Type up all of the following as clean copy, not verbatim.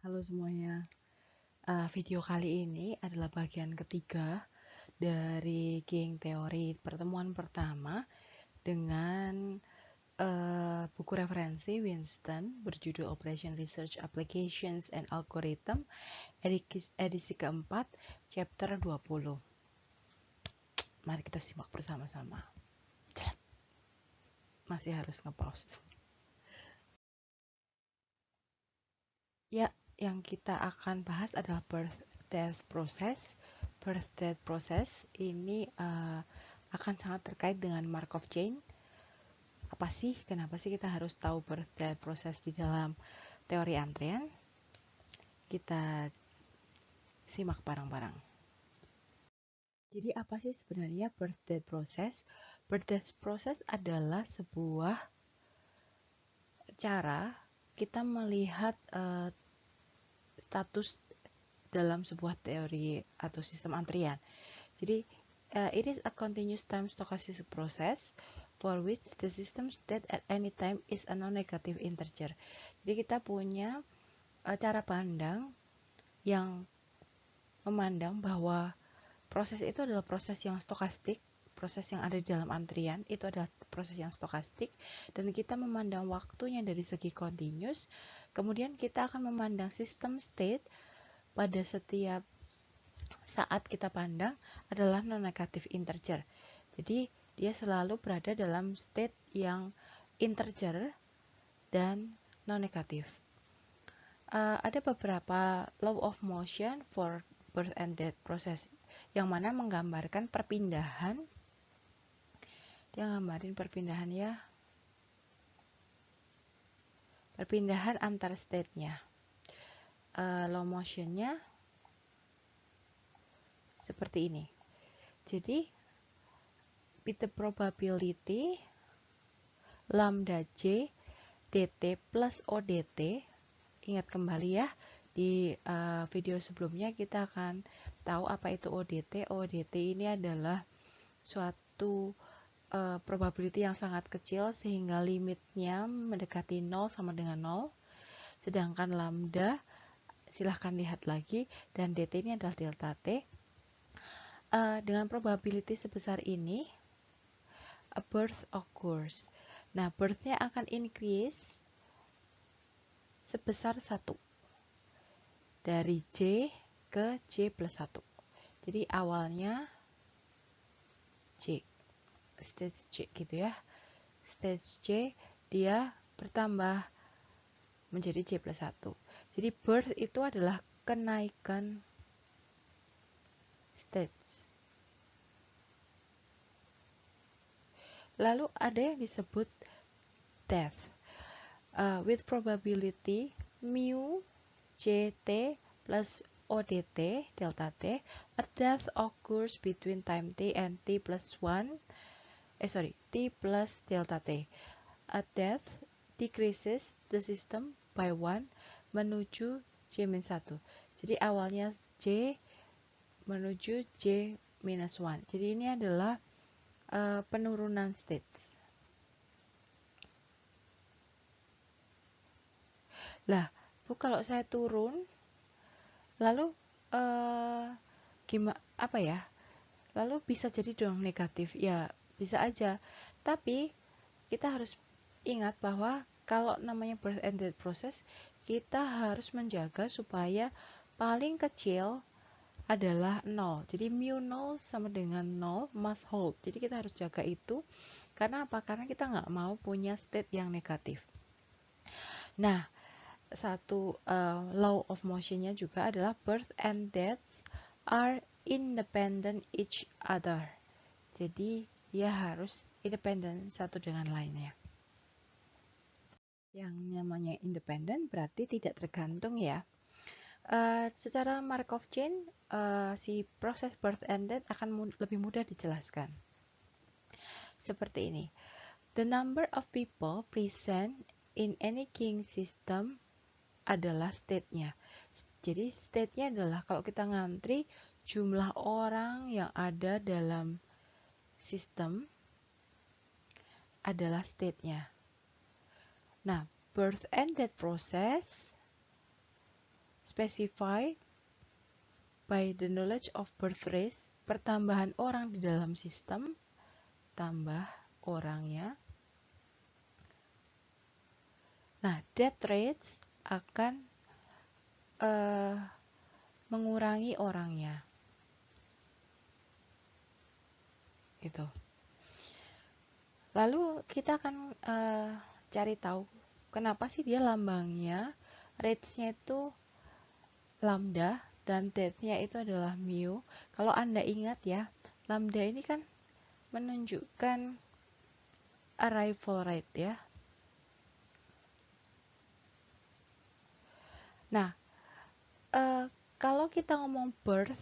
Halo semuanya. Video kali ini adalah bagian ketiga dari King Teori pertemuan pertama dengan buku referensi Winston berjudul Operation Research Applications and Algorithm edisi keempat chapter 20. Mari kita simak bersama-sama. Masih harus nge-pause. Ya, yang kita akan bahas adalah birth-death process. Birth-death process ini akan sangat terkait dengan Markov chain. Apa sih? Kenapa sih kita harus tahu birth-death process di dalam teori antrian? Kita simak bareng-bareng. Jadi apa sih sebenarnya birth-death process? Birth-death process adalah sebuah cara kita melihat status dalam sebuah teori atau sistem antrian. Jadi, it is a continuous time stochastic process for which the system state at any time is a non-negative integer. Jadi kita punya cara pandang yang memandang bahwa proses itu adalah proses yang stokastik, proses yang ada di dalam antrian itu adalah proses yang stokastik, dan kita memandang waktunya dari segi continuous. Kemudian kita akan memandang sistem state pada setiap saat kita pandang adalah non-negative integer. Jadi dia selalu berada dalam state yang integer dan non-negatif. Ada beberapa law of motion for birth and death process yang mana menggambarkan perpindahan. Dia gambarin perpindahan ya. Perpindahan antar state-nya. Law motion-nya seperti ini. Jadi with the probability lambda j dt plus odt, ingat kembali ya, di video sebelumnya kita akan tahu apa itu ODT. ODT ini adalah suatu probability yang sangat kecil sehingga limitnya mendekati 0 sama dengan 0. Sedangkan lambda, silahkan lihat lagi, dan dt ini adalah delta t. Dengan probability sebesar ini, a birth occurs. Nah, birth-nya akan increase sebesar 1. Dari J ke J plus 1. Jadi awalnya J, stage J gitu ya. Stage J dia bertambah menjadi J plus 1. Jadi birth itu adalah kenaikan stage. Lalu ada yang disebut death. With probability mu ct plus odt delta t, a death occurs between time t and t plus 1, t plus delta t. A death decreases the system by 1 menuju J-1. Jadi awalnya J menuju J-1. Jadi ini adalah penurunan states. Lah, Bu, kalau saya turun, lalu gimana apa ya? Lalu bisa jadi dong negatif. Ya, bisa aja. Tapi kita harus ingat bahwa kalau namanya birth and death process, kita harus menjaga supaya paling kecil adalah 0. Jadi mu 0 sama dengan 0 must hold. Jadi kita harus jaga itu. Karena apa? Karena kita nggak mau punya state yang negatif. Nah, satu law of motion-nya juga adalah birth and death are independent each other. Jadi dia harus independen satu dengan lainnya. Yang namanya independen berarti tidak tergantung ya. Secara Markov chain, si proses birth and death akan lebih mudah dijelaskan. Seperti ini. The number of people present in any King system adalah state-nya. Jadi state-nya adalah kalau kita ngantri jumlah orang yang ada dalam sistem adalah state-nya. Nah, birth and death process specify by the knowledge of birth rates, pertambahan orang di dalam sistem, tambah orangnya. Nah, death rates akan mengurangi orangnya. Gitu. Lalu kita akan cari tahu kenapa sih dia lambangnya, rates-nya itu lambda dan death-nya itu adalah mu. Kalau Anda ingat ya, lambda ini kan menunjukkan arrival rate ya. Nah, kalau kita ngomong birth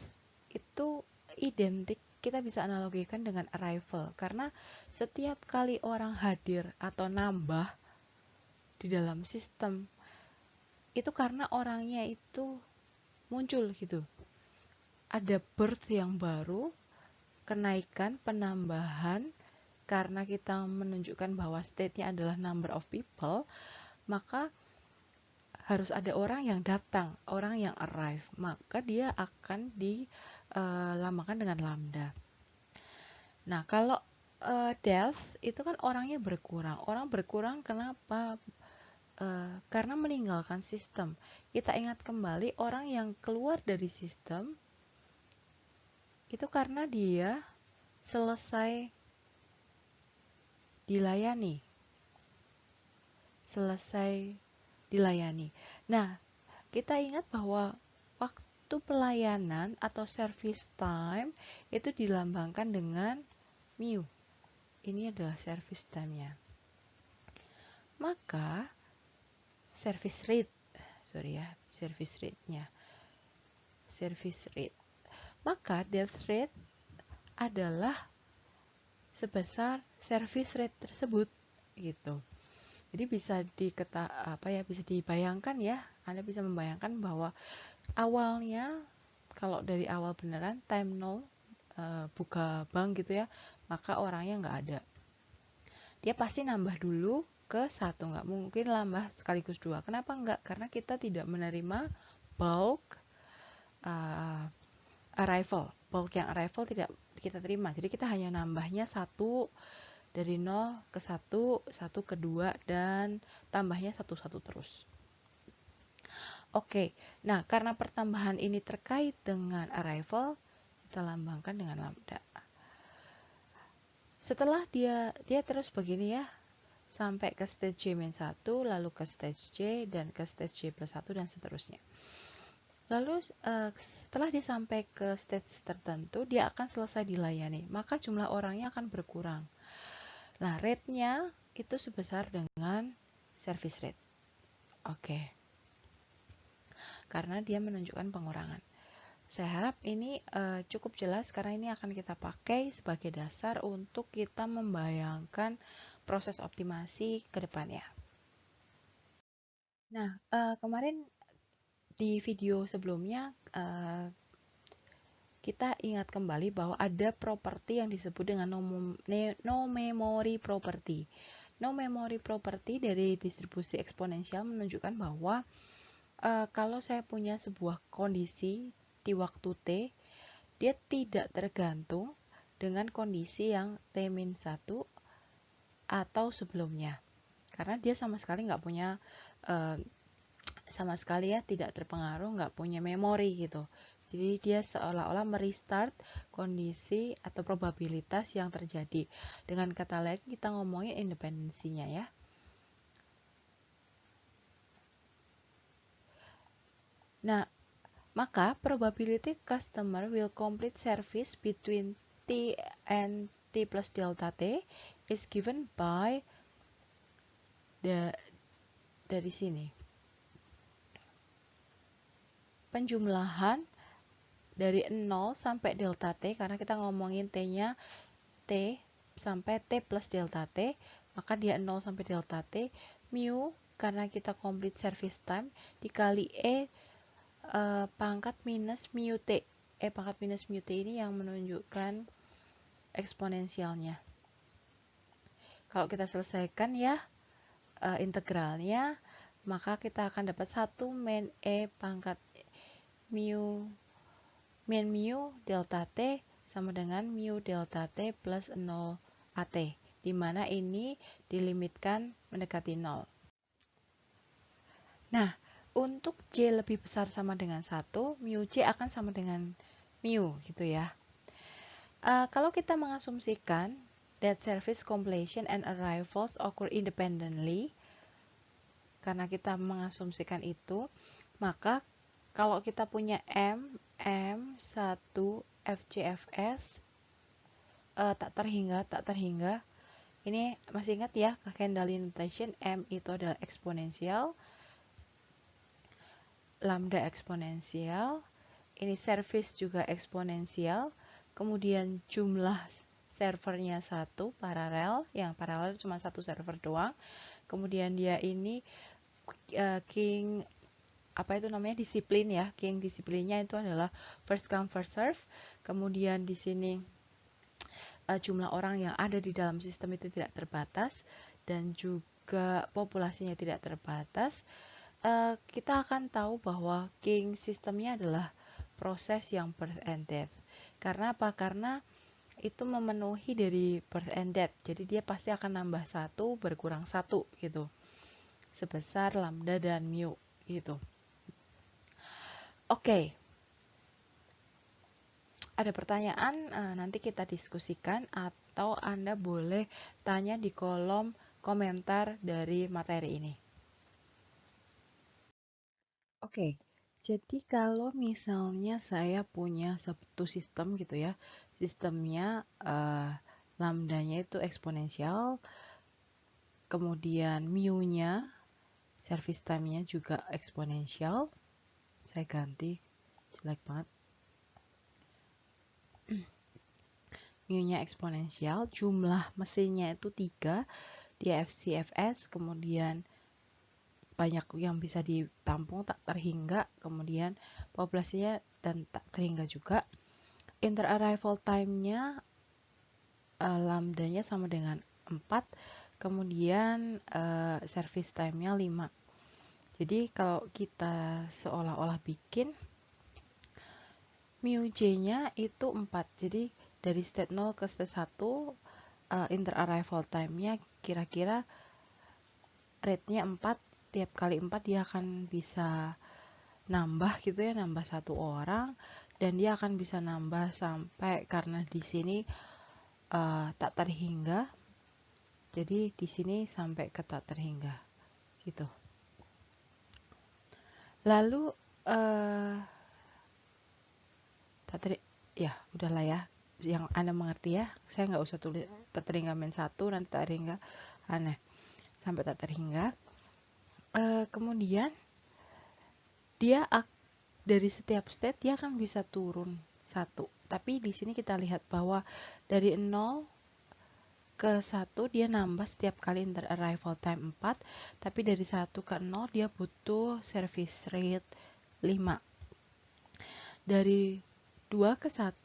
itu identik, kita bisa analogikan dengan arrival karena setiap kali orang hadir atau nambah di dalam sistem itu karena orangnya itu muncul gitu. Ada birth yang baru, kenaikan, penambahan, karena kita menunjukkan bahwa state-nya adalah number of people, maka harus ada orang yang datang, orang yang arrive, maka dia akan dilambangkan dengan lambda. Nah, kalau death itu kan orangnya berkurang. Orang berkurang kenapa? Karena meninggalkan sistem. Kita ingat kembali orang yang keluar dari sistem itu karena dia selesai dilayani. Nah, kita ingat bahwa waktu pelayanan atau service time itu dilambangkan dengan mu. Ini adalah service time-nya. Maka service rate. Maka death rate adalah sebesar service rate tersebut gitu. Jadi bisa bisa dibayangkan ya, Anda bisa membayangkan bahwa awalnya kalau dari awal beneran time 0 buka bank gitu ya, maka orangnya nggak ada. Dia pasti nambah dulu ke 1, nggak mungkin nambah sekaligus 2. Kenapa nggak? Karena kita tidak menerima bulk arrival. Bulk yang arrival tidak kita terima. Jadi kita hanya nambahnya 1 dari 0 ke 1, 1 ke 2, dan tambahnya 1 terus. Oke, nah karena pertambahan ini terkait dengan arrival, kita lambangkan dengan lambda. Setelah dia terus begini ya, sampai ke stage J-1, lalu ke stage J, dan ke stage J plus 1, dan seterusnya. Lalu setelah dia sampai ke stage tertentu, dia akan selesai dilayani, maka jumlah orangnya akan berkurang. Nah, rate-nya itu sebesar dengan service rate. Oke. Karena dia menunjukkan pengurangan. Saya harap ini cukup jelas karena ini akan kita pakai sebagai dasar untuk kita membayangkan proses optimasi ke depannya. Nah, kemarin di video sebelumnya kita ingat kembali bahwa ada properti yang disebut dengan no memory property. No memory property dari distribusi eksponensial menunjukkan bahwa kalau saya punya sebuah kondisi di waktu T, dia tidak tergantung dengan kondisi yang T-1 atau sebelumnya. Karena dia sama sekali nggak punya, tidak terpengaruh, nggak punya memori gitu. Jadi dia seolah-olah merestart kondisi atau probabilitas yang terjadi. Dengan kata lain kita ngomongin independensinya ya. Nah, maka probability customer will complete service between T and T plus delta T is given by dari sini. Penjumlahan dari 0 sampai delta T, karena kita ngomongin T-nya T sampai T plus delta T, maka dia 0 sampai delta T, mu karena kita complete service time dikali pangkat minus mu T. Pangkat minus mu T ini yang menunjukkan eksponensialnya. Kalau kita selesaikan ya integralnya, maka kita akan dapat 1 min E pangkat min mu delta T sama dengan mu delta T plus 0 AT, di mana ini dilimitkan mendekati 0. Nah, untuk J lebih besar sama dengan 1, mu J akan sama dengan mu, gitu ya. Kalau kita mengasumsikan that service completion and arrivals occur independently, karena kita mengasumsikan itu, maka kalau kita punya M1 FCFS tak terhingga, ini masih ingat ya, Kendall notation, M itu adalah eksponensial, lambda eksponensial, ini service juga eksponensial, kemudian jumlah servernya 1 paralel, yang paralel cuma satu server doang, kemudian dia ini king disiplin ya, king disiplinnya itu adalah first come first serve, kemudian di sini jumlah orang yang ada di dalam sistem itu tidak terbatas dan juga populasinya tidak terbatas. Kita akan tahu bahwa king sistemnya adalah proses yang birth and death. Karena apa? Karena itu memenuhi dari birth and death. Jadi dia pasti akan nambah 1 berkurang 1 gitu. Sebesar lambda dan mu gitu. Oke. Ada pertanyaan, nanti kita diskusikan atau Anda boleh tanya di kolom komentar dari materi ini. Oke, jadi kalau misalnya saya punya satu sistem gitu ya, sistemnya lambdanya itu eksponensial, kemudian mu-nya, service time-nya juga eksponensial. Saya ganti, jelek banget. Mu-nya eksponensial, jumlah mesinnya itu 3, dia FCFS, kemudian banyak yang bisa ditampung tak terhingga, kemudian populasinya dan tak terhingga juga. Inter-arrival time-nya lambdanya sama dengan 4, kemudian service time-nya 5. Jadi kalau kita seolah-olah bikin mu J-nya itu 4. Jadi dari state 0 ke state 1 inter-arrival time-nya kira-kira rate-nya 4. Tiap kali 4 dia akan bisa nambah gitu ya, nambah 1 orang, dan dia akan bisa nambah sampai, karena di sini tak terhingga, jadi di sini sampai ke tak terhingga gitu. Lalu ya udahlah ya, yang Anda mengerti ya, saya nggak usah tulis tak terhingga min 1, nanti tak terhingga aneh sampai tak terhingga. Kemudian dia dari setiap state dia akan bisa turun 1, tapi di sini kita lihat bahwa dari 0 ke 1 dia nambah setiap kali inter-arrival time 4, tapi dari 1 ke 0 dia butuh service rate 5. Dari 2 ke 1,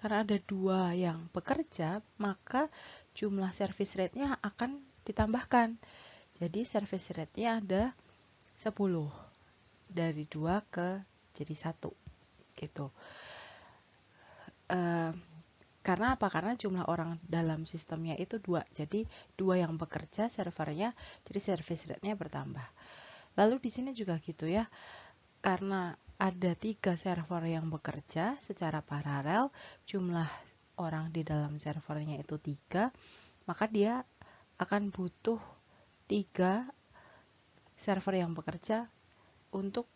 karena ada 2 yang bekerja, maka jumlah service rate-nya akan ditambahkan. Jadi service rate-nya ada 10. Dari 2 ke jadi 1 gitu. Karena apa? Karena jumlah orang dalam sistemnya itu 2. Jadi 2 yang bekerja servernya, jadi service rate-nya bertambah. Lalu di sini juga gitu ya. Karena ada 3 server yang bekerja secara paralel, jumlah orang di dalam servernya itu 3, maka dia akan butuh 3 server yang bekerja untuk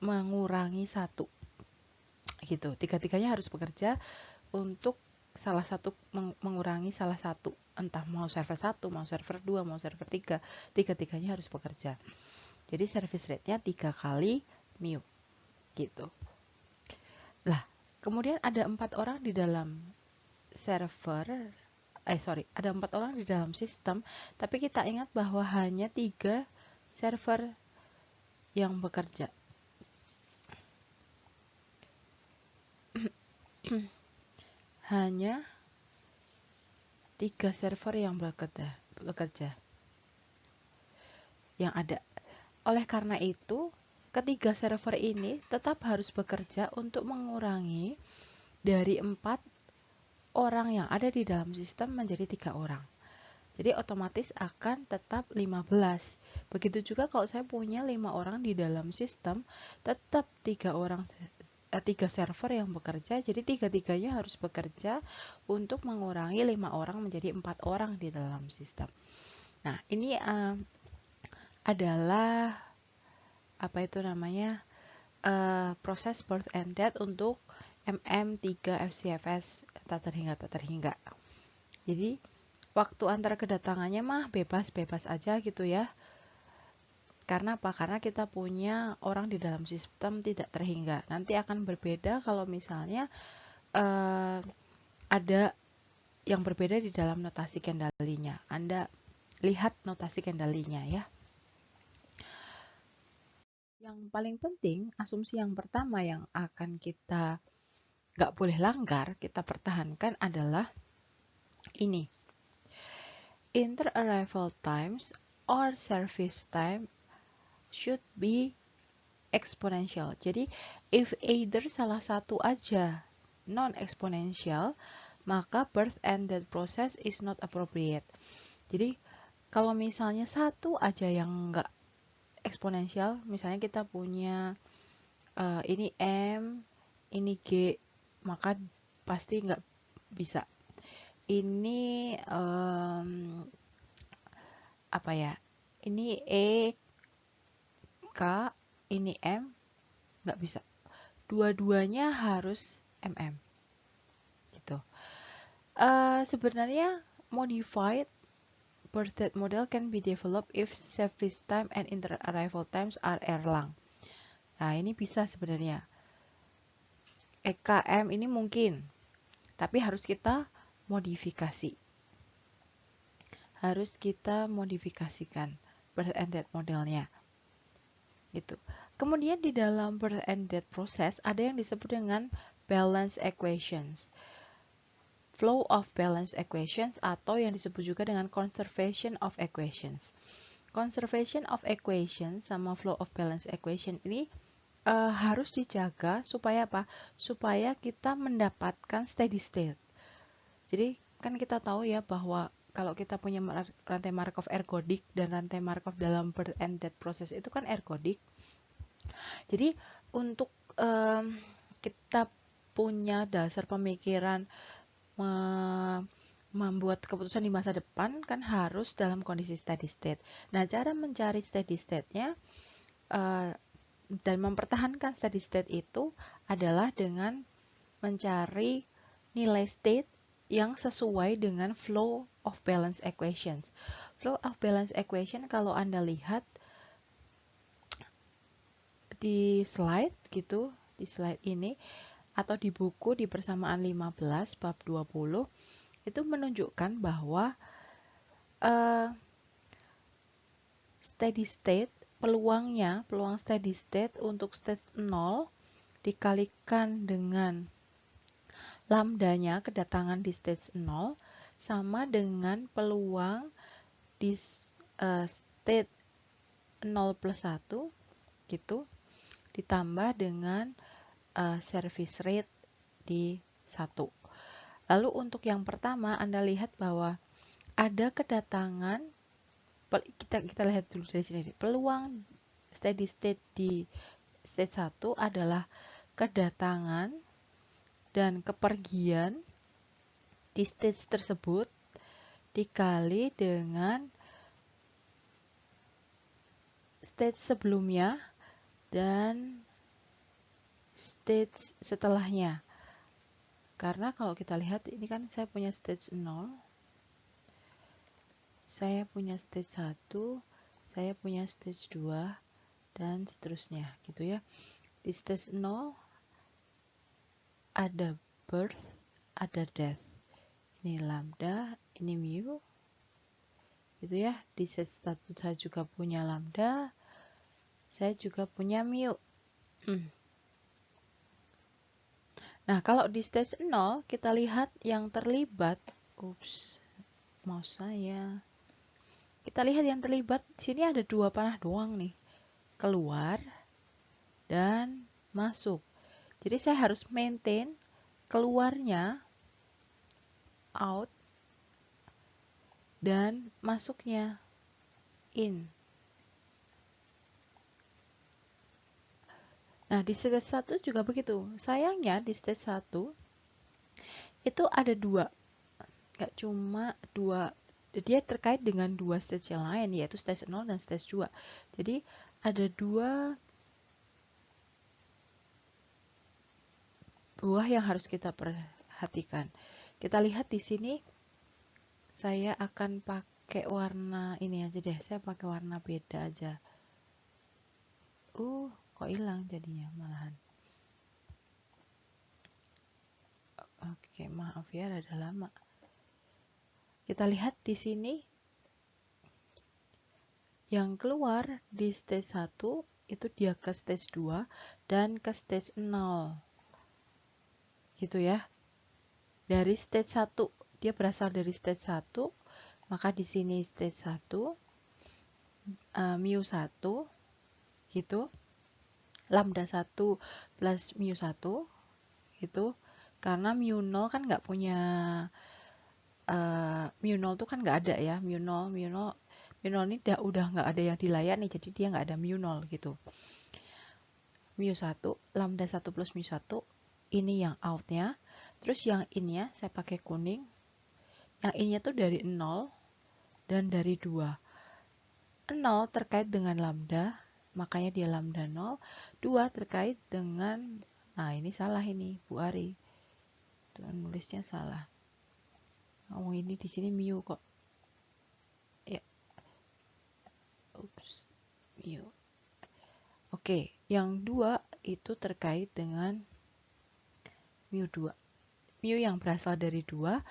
mengurangi 1 gitu. Tiga-tiganya harus bekerja untuk salah satu, mengurangi salah satu, entah mau server 1, mau server 2, mau server 3, tiga-tiganya harus bekerja. Jadi service rate-nya 3 kali mu gitu. Lah, kemudian ada 4 orang di dalam server, ada 4 orang di dalam sistem, tapi kita ingat bahwa hanya 3 server yang bekerja. Hanya 3 server yang bekerja yang ada. Oleh karena itu, ketiga server ini tetap harus bekerja untuk mengurangi dari 4 orang yang ada di dalam sistem menjadi 3 orang. Jadi otomatis akan tetap 15. Begitu juga kalau saya punya 5 orang di dalam sistem, tetap 3 server yang bekerja, jadi tiga-tiganya harus bekerja untuk mengurangi 5 orang menjadi 4 orang di dalam sistem. Nah, ini adalah apa itu namanya proses birth and death untuk MM3 FCFS tak terhingga. Jadi waktu antara kedatangannya mah bebas-bebas aja gitu ya. Karena apa? Karena kita punya orang di dalam sistem tidak terhingga. Nanti akan berbeda kalau misalnya ada yang berbeda di dalam notasi kendalinya. Anda lihat notasi kendalinya ya. Yang paling penting, asumsi yang pertama yang akan kita nggak boleh langgar, kita pertahankan adalah ini. Inter-arrival times or service time should be exponential. Jadi, if either salah satu aja non-exponential, maka birth and death process is not appropriate. Jadi, kalau misalnya satu aja yang nggak eksponensial, misalnya kita punya ini M, ini G, maka pasti nggak bisa. Ini apa ya? Ini E, K, ini M, nggak bisa. Dua-duanya harus MM. Gitu. Sebenarnya modified birth death model can be developed if service time and inter-arrival times are Erlang. Nah, ini bisa sebenarnya. EKM ini mungkin, tapi harus kita modifikasi. Harus kita modifikasikan birth and death modelnya. Gitu. Kemudian di dalam birth and death proses ada yang disebut dengan balance equations. Flow of balance equations atau yang disebut juga dengan conservation of equations. Conservation of equations sama flow of balance equation ini harus dijaga supaya apa? Supaya kita mendapatkan steady state. Jadi kan kita tahu ya bahwa kalau kita punya rantai Markov ergodik dan rantai Markov dalam birth and death proses itu kan ergodik. Jadi untuk kita punya dasar pemikiran membuat keputusan di masa depan kan harus dalam kondisi steady state. Nah, cara mencari steady state-nya dan mempertahankan steady state itu adalah dengan mencari nilai state yang sesuai dengan flow of balance equations. Flow of balance equation kalau Anda lihat di slide gitu, di slide ini atau di buku di persamaan 15 bab 20 itu menunjukkan bahwa steady state peluang steady state untuk state 0 dikalikan dengan lambdanya kedatangan di stage 0 sama dengan peluang di state 0 plus 1 gitu ditambah dengan service rate di 1. Lalu untuk yang pertama Anda lihat bahwa ada kedatangan, kita lihat dulu dari sini, peluang steady state di stage 1 adalah kedatangan dan kepergian di stage tersebut dikali dengan stage sebelumnya dan stage setelahnya. Karena kalau kita lihat ini kan saya punya stage 0, saya punya stage 1, saya punya stage 2 dan seterusnya gitu ya. Di stage 0 ada birth, ada death. Ini lambda, ini mu. Gitu ya. Di stage 1 saya juga punya lambda, saya juga punya mu. Nah, kalau di stage 0 kita lihat yang terlibat, mouse saya. Kita lihat yang terlibat, di sini ada 2 panah doang nih. Keluar dan masuk. Jadi saya harus maintain keluarnya out dan masuknya in. Nah, di stage 1 juga begitu. Sayangnya di stage 1 itu ada dua. Nggak cuma dua. Dia terkait dengan dua stage yang lain, yaitu stage 0 dan stage 2. Jadi ada dua buah yang harus kita perhatikan. Kita lihat di sini, saya akan pakai warna ini aja deh. Saya pakai warna beda aja. Kok hilang jadinya malahan. Oke, maaf ya, rada lama. Kita lihat di sini, yang keluar di stage 1 itu dia ke stage 2 dan ke stage 0. Gitu ya. Dari stage 1, dia berasal dari stage 1, maka di sini stage 1, mu 1, gitu. Lambda 1 plus mu 1, gitu. Karena mu 0 kan nggak punya, mu 0 tuh kan nggak ada ya, mu 0 ini udah nggak ada yang dilayani, jadi dia nggak ada mu 0 gitu. Mu 1, lambda 1 plus mu 1, ini yang outnya. Terus yang innya saya pakai kuning. Yang innya tuh dari 0 dan dari 2. 0 terkait dengan lambda, makanya dia lambda 0. 2 terkait dengan, nah ini salah ini, Bu Ari. Tuh, nulisnya salah. Oh, ini di sini mu kok. Ya. Ups, mu. Oke, yang 2 itu terkait dengan mu 2. Mu yang berasal dari 2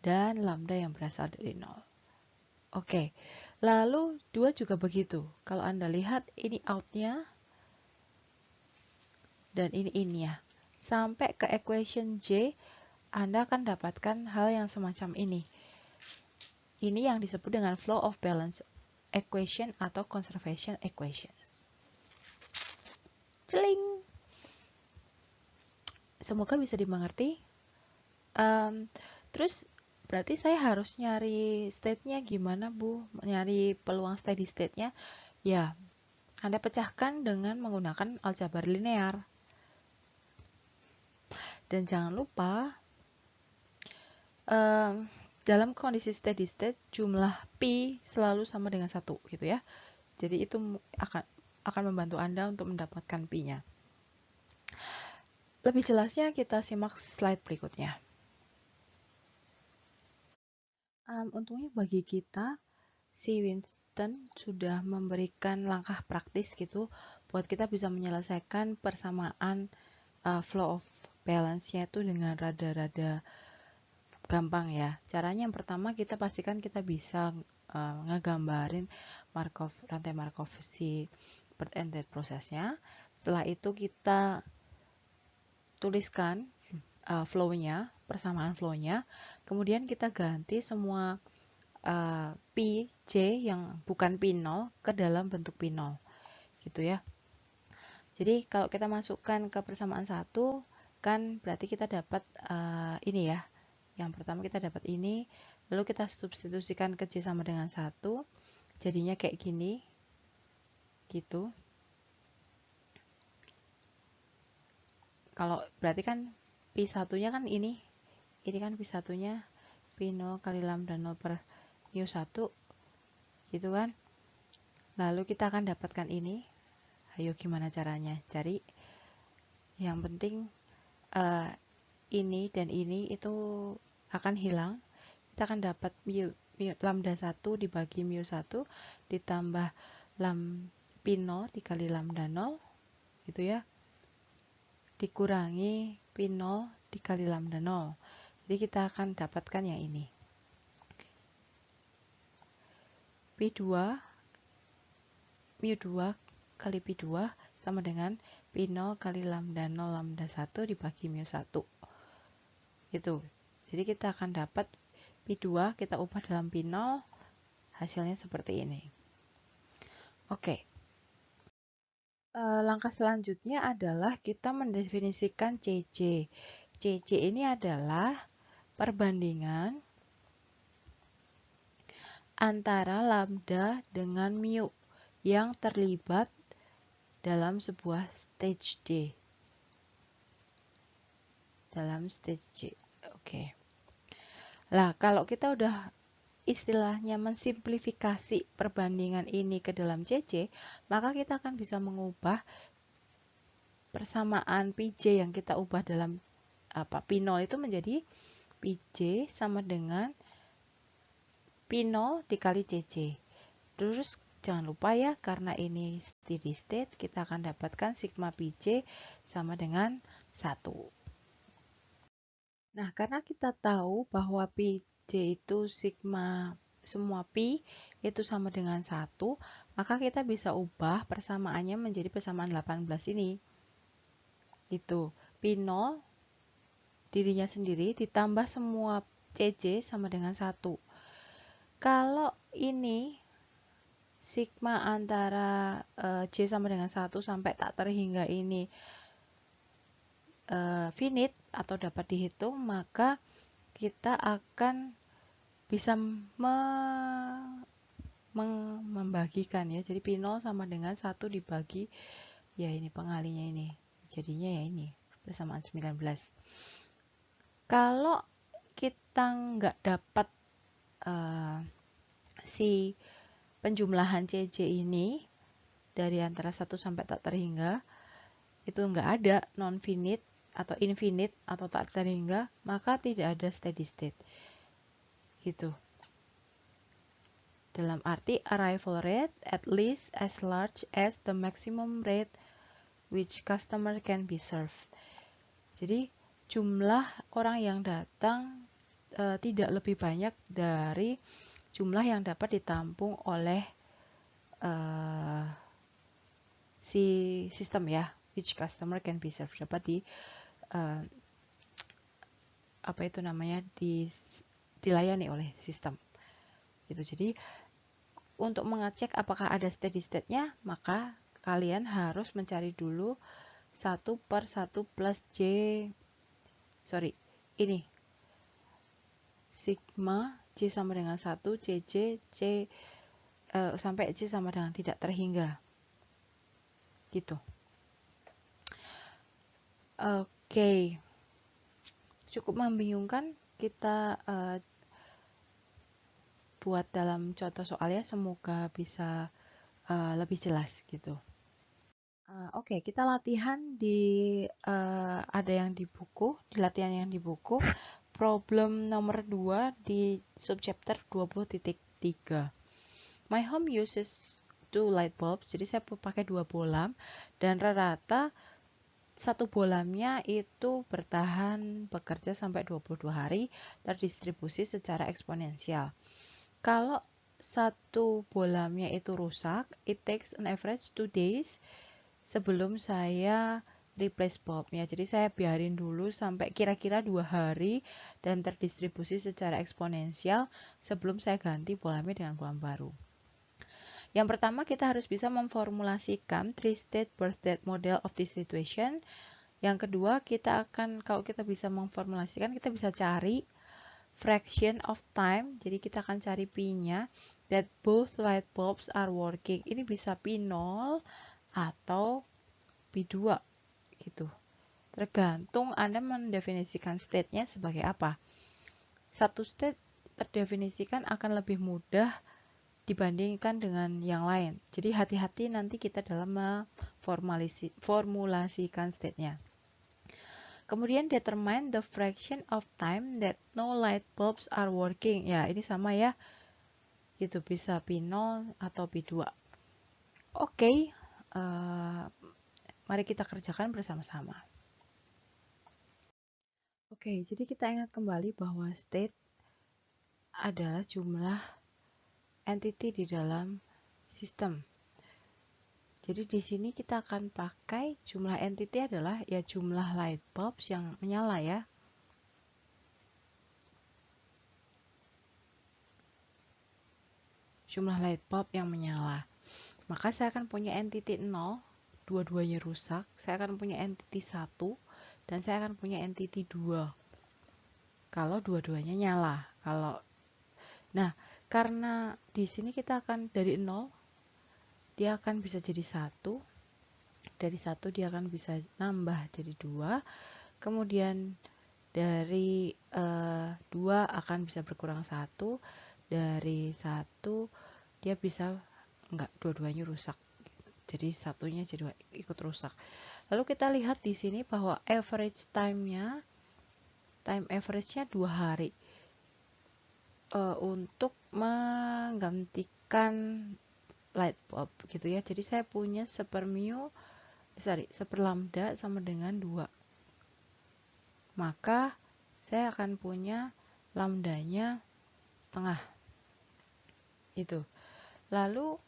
dan lambda yang berasal dari 0. Oke, lalu 2 juga begitu. Kalau Anda lihat, ini outnya dan ini innya. Sampai ke equation J, Anda akan dapatkan hal yang semacam ini. Ini yang disebut dengan flow of balance equation atau conservation equations. Celing! Semoga bisa dimengerti. Terus berarti saya harus nyari state-nya gimana, Bu? Nyari peluang steady state-nya? Ya, Anda pecahkan dengan menggunakan aljabar linear. Dan jangan lupa, dalam kondisi steady state, jumlah pi selalu sama dengan 1, gitu ya. Jadi itu akan membantu Anda untuk mendapatkan pi-nya. Lebih jelasnya kita simak slide berikutnya. Untungnya bagi kita, si Winston sudah memberikan langkah praktis gitu buat kita bisa menyelesaikan persamaan flow of balance-nya itu dengan rada-rada gampang ya. Caranya yang pertama kita pastikan kita bisa ngegambarin rantai Markov si birth-ended prosesnya. Setelah itu kita tuliskan flow-nya, persamaan flow-nya. Kemudian kita ganti semua pi j yang bukan pi 0 ke dalam bentuk pi 0 gitu ya. Jadi kalau kita masukkan ke persamaan 1 kan berarti kita dapat ini ya. Yang pertama kita dapat ini, lalu kita substitusikan ke j sama dengan 1, jadinya kayak gini gitu. Kalau berarti kan pi 1-nya kan ini kan pi 1-nya pi 0 kali lambda 0 per mu 1 gitu kan. Lalu kita akan dapatkan ini. Ayo gimana caranya? Cari. Yang penting ini dan ini itu akan hilang. Kita akan dapat lambda 1 dibagi mu 1 ditambah pi 0 dikali lambda 0 gitu ya. Dikurangi pi 0 dikali lambda 0. Jadi kita akan dapatkan yang ini. Pi 2 mu 2 kali pi 2 sama dengan pi 0 kali lambda 0 lambda 1 dibagi mu 1. Gitu. Jadi kita akan dapat pi 2 kita ubah dalam pi 0, hasilnya seperti ini. Oke. Langkah selanjutnya adalah kita mendefinisikan CC. CC ini adalah perbandingan antara lambda dengan mu yang terlibat dalam sebuah stage D. Dalam stage J. Oke. Lah, kalau kita udah istilahnya mensimplifikasi perbandingan ini ke dalam CC, maka kita akan bisa mengubah persamaan PJ yang kita ubah dalam P0 itu menjadi PJ sama dengan P0 dikali CC. Terus jangan lupa ya, karena ini steady state, kita akan dapatkan sigma PJ sama dengan 1. Nah, karena kita tahu bahwa PJ itu sigma semua P itu sama dengan 1, maka kita bisa ubah persamaannya menjadi persamaan 18 ini. Itu P0 dirinya sendiri ditambah semua CJ sama dengan 1. Kalau ini sigma antara J sama dengan 1 sampai tak terhingga ini finite atau dapat dihitung, maka kita akan bisa membagikan ya. Jadi P0 sama dengan 1 dibagi ya ini pengalinya ini. Jadinya ya ini persamaan 19. Kalau kita nggak dapat si penjumlahan CJ ini dari antara 1 sampai tak terhingga, itu nggak ada non-finite atau infinite atau tak terhingga, maka tidak ada steady state. Gitu. Dalam arti arrival rate at least as large as the maximum rate which customer can be served. Jadi jumlah orang yang datang tidak lebih banyak dari jumlah yang dapat ditampung oleh si sistem ya, which customer can be served, dapat di apa itu namanya dilayani oleh sistem. Gitu. Jadi untuk mengecek apakah ada steady state-nya, maka kalian harus mencari dulu 1/1 plus J, ini sigma J sama dengan 1, CJ, C sampai J sama dengan tidak terhingga. Gitu. Oke. Cukup membingungkan kita buat dalam contoh soalnya, semoga bisa lebih jelas gitu. Oke, kita latihan di ada yang di buku, di latihan yang di buku, problem nomor 2 di subchapter 20.3. My home uses 2 light bulbs, jadi saya pakai 2 bolam dan rata-rata satu bolamnya itu bertahan bekerja sampai 22 hari, terdistribusi secara eksponensial. Kalau satu bolamnya itu rusak, it takes an average 2 days sebelum saya replace bulbnya. Jadi saya biarin dulu sampai kira-kira 2 hari dan terdistribusi secara eksponensial sebelum saya ganti bolamnya dengan bolam baru. Yang pertama, kita harus bisa memformulasikan 3-state birth-death model of this situation. Yang kedua, kalau kita bisa memformulasikan, kita bisa cari fraction of time. Jadi kita akan cari P-nya that both light bulbs are working. Ini bisa P0 atau P2 gitu. Tergantung Anda mendefinisikan state-nya sebagai apa. Satu state terdefinisikan akan lebih mudah dibandingkan dengan yang lain. Jadi hati-hati nanti kita dalam memformulasikan state-nya. Kemudian determine the fraction of time that no light bulbs are working. Ya, ini sama ya. Gitu, bisa P0 atau P2. Oke, mari kita kerjakan bersama-sama. Oke, jadi kita ingat kembali bahwa state adalah jumlah entity di dalam sistem. Jadi di sini kita akan pakai jumlah entity adalah ya jumlah light bulbs yang menyala ya. Jumlah light bulb yang menyala. Maka saya akan punya entity 0 dua-duanya rusak, saya akan punya entity 1 dan saya akan punya entity 2. Kalau dua-duanya nyala. Nah, karena di sini kita akan dari 0, dia akan bisa jadi 1. Dari 1 dia akan bisa nambah jadi 2. Kemudian dari 2 akan bisa berkurang 1. Dari 1 dia bisa enggak, dua-duanya rusak. Jadi satunya jadi ikut rusak. Lalu kita lihat di sini bahwa time average-nya 2 hari. Untuk menggantikan light bulb gitu ya. Jadi saya punya seper lambda sama dengan 2. Maka saya akan punya lambdanya setengah. Itu. Lalu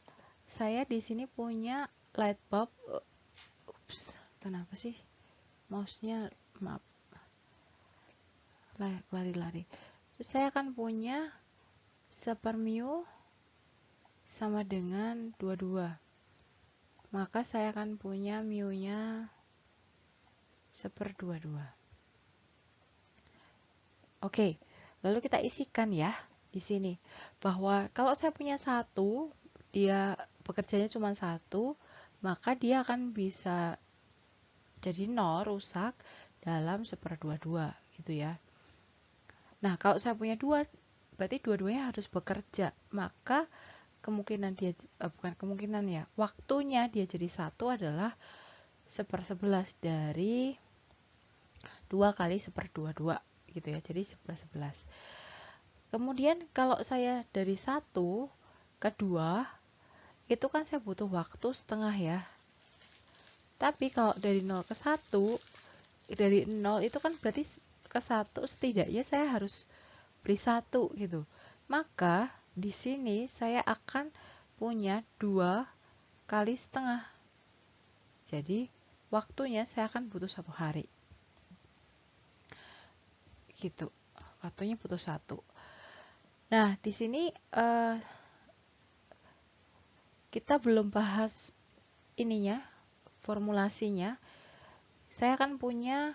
saya di sini punya light bulb. Kenapa sih mouse-nya, maaf, lari-lari. Terus saya akan punya seper sama dengan 22. Maka saya akan punya mu-nya seper 22. Oke, lalu kita isikan ya di sini bahwa kalau saya punya 1, dia bekerjanya cuma 1, maka dia akan bisa jadi 0 rusak dalam seper 22 gitu ya. Nah, kalau saya punya 2, berarti dua-duanya harus bekerja. Maka kemungkinan dia, bukan kemungkinan ya, waktunya dia jadi 1 adalah seper 11 dari 2 kali seper 22 gitu ya. Jadi seper 11. Kemudian kalau saya dari 1 ke 2, itu kan saya butuh waktu setengah ya. Tapi kalau dari 0 ke 1, dari 0 itu kan berarti ke 1 setidaknya saya harus beri 1 gitu. Maka di sini saya akan punya 2 kali setengah. Jadi waktunya saya akan butuh 1 hari. Gitu. Waktunya butuh 1. Nah, di sini kita belum bahas ininya, formulasinya. Saya akan punya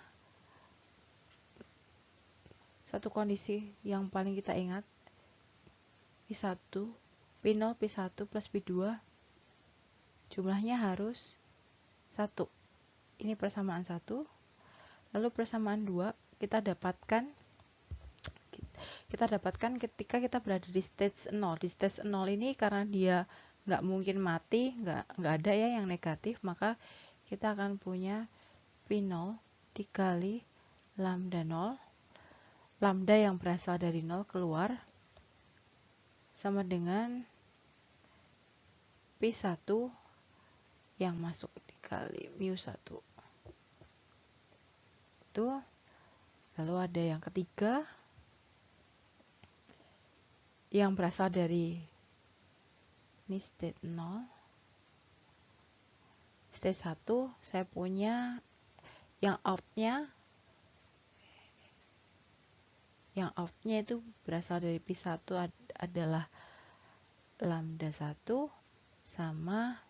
satu kondisi yang paling kita ingat, P1, P0, P1 plus P2 jumlahnya harus 1. Ini persamaan 1. Lalu persamaan 2 kita dapatkan ketika kita berada di stage 0. Di stage 0 ini karena dia nggak mungkin mati, nggak ada ya yang negatif, maka kita akan punya P0 dikali lambda 0, lambda yang berasal dari 0 keluar, sama dengan P1 yang masuk dikali mu1. Itu. Lalu ada yang ketiga yang berasal dari ini state 0. State 1 saya punya yang outnya itu berasal dari P1 adalah lambda 1 sama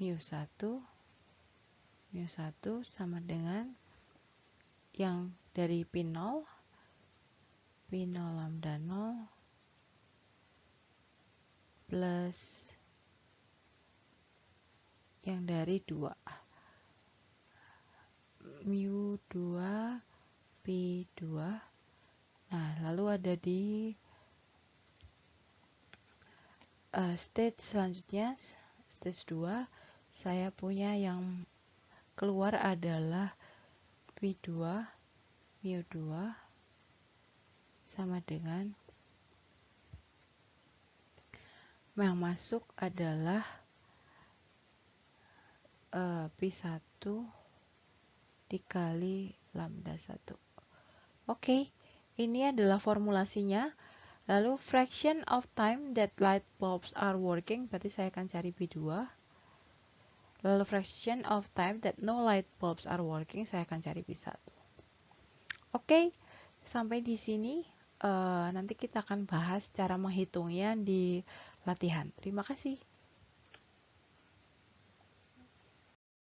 mu1 sama dengan yang dari P0 lambda 0 plus yang dari 2 mu2 P2. Nah, lalu ada di stage selanjutnya, stage 2, saya punya yang keluar adalah P2 mu2 sama dengan yang masuk adalah P1 dikali lambda 1. Oke, ini adalah formulasinya. Lalu fraction of time that light bulbs are working, berarti saya akan cari P2. Lalu fraction of time that no light bulbs are working, saya akan cari P1. Oke, sampai di sini. Nanti kita akan bahas cara menghitungnya di latihan. Terima kasih.